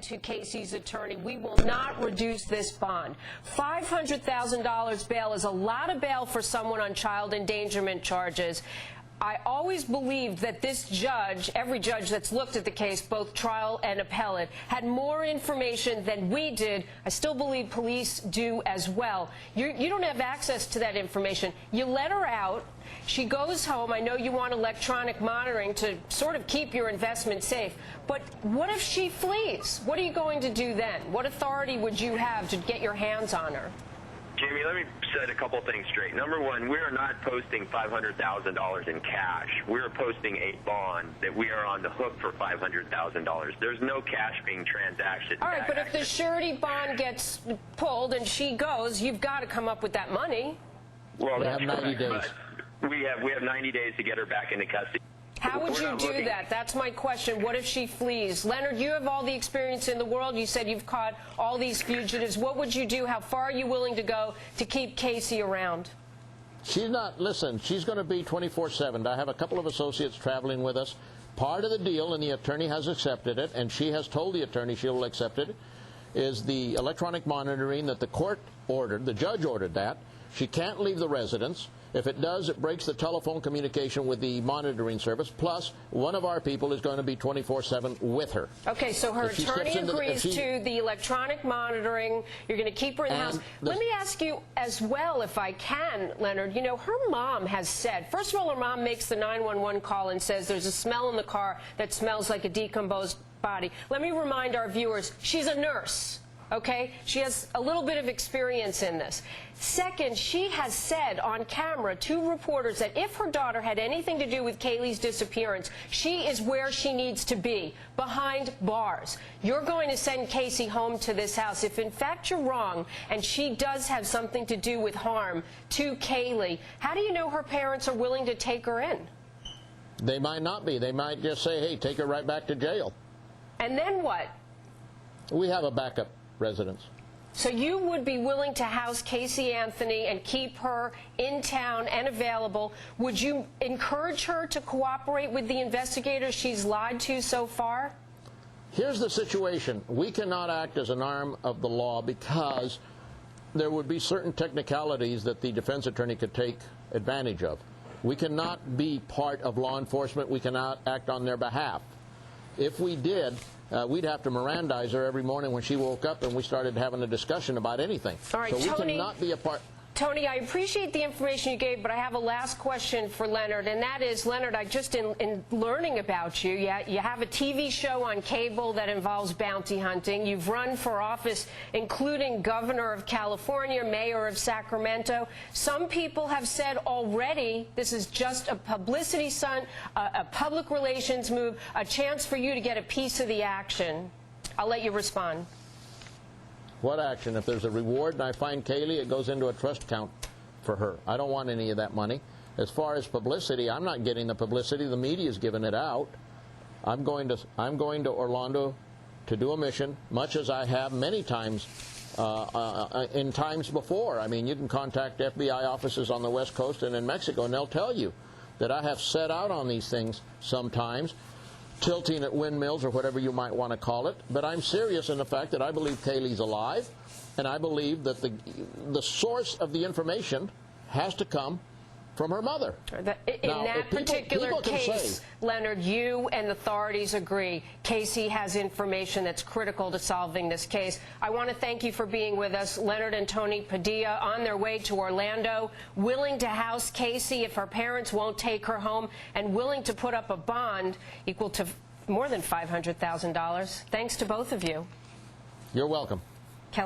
To Casey's attorney, we will not reduce this bond. $500,000 bail is a lot of bail for someone on child endangerment charges. I always believed that this judge, every judge that's looked at the case, both trial and appellate, had more information than we did. I still believe police do as well. You don't have access to that information. You let her out. She goes home. I know you want electronic monitoring to sort of keep your investment safe. But what if she flees? What are you going to do then? What authority would you have to get your hands on her? Jamie, let me set a couple things straight. Number one, we are not posting $500,000 in cash. We are posting a bond that we are on the hook for $500,000. There's no cash being transacted. All right, but if the surety bond gets pulled and she goes, you've got to come up with that money. Well, we have 90 days. We have 90 days to get her back into custody. How would you do that? That's my question. What if she flees? Leonard, you have all the experience in the world. You said you've caught all these fugitives. What would you do? How far are you willing to go to keep Casey around? She's not, listen, she's going to be 24/7. I have a couple of associates traveling with us. Part of the deal, and the attorney has accepted it, and she has told the attorney she will accept it, is the electronic monitoring that the court ordered. The judge ordered that. She can't leave the residence. If it does, it breaks the telephone communication with the monitoring service. Plus, one of our people is going to be 24/7 with her. Okay, so her attorney agrees to the electronic monitoring. You're going to keep her in the house. Let me ask you as well, if I can, Leonard, you know, her mom has said, first of all, her mom makes the 911 call and says there's a smell in the car that smells like a decomposed body. Let me remind our viewers, she's a nurse. Okay? She has a little bit of experience in this. Second, she has said on camera to reporters that if her daughter had anything to do with Caylee's disappearance, she is where she needs to be, behind bars. You're going to send Casey home to this house. If in fact you're wrong and she does have something to do with harm to Caylee, how do you know her parents are willing to take her in? They might not be. They might just say, hey, take her right back to jail. And then what? We have a backup residence. So you would be willing to house Casey Anthony and keep her in town and available. Would you encourage her to cooperate with the investigators she's lied to so far? Here's the situation. We cannot act as an arm of the law because there would be certain technicalities that the defense attorney could take advantage of. We cannot be part of law enforcement. We cannot act on their behalf. If we did, we'd have to Mirandize her every morning when she woke up and we started having a discussion about anything. All right, so we Tony, cannot be a part. Tony, I appreciate the information you gave, but I have a last question for Leonard, and that is, Leonard, I just in learning about you, you have a TV show on cable that involves bounty hunting. You've run for office, including governor of California, mayor of Sacramento. Some people have said already this is just a publicity stunt, a public relations move, a chance for you to get a piece of the action. I'll let you respond. What action? If there's a reward and I find Caylee, it goes into a trust account for her. I don't want any of that money. As far as publicity, I'm not getting the publicity. The media's giving it out. I'm going to Orlando to do a mission, much as I have many times in times before. I mean, you can contact FBI offices on the West Coast and in Mexico, and they'll tell you that I have set out on these things sometimes, tilting at windmills or whatever you might want to call it. But I'm serious in the fact that I believe Caylee's alive, and I believe that the source of the information has to come from her mother. In that particular case, Leonard, you and the authorities agree Casey has information that's critical to solving this case. I want to thank you for being with us. Leonard and Tony Padilla on their way to Orlando, willing to house Casey if her parents won't take her home, and willing to put up a bond equal to more than $500,000. Thanks to both of you. You're welcome.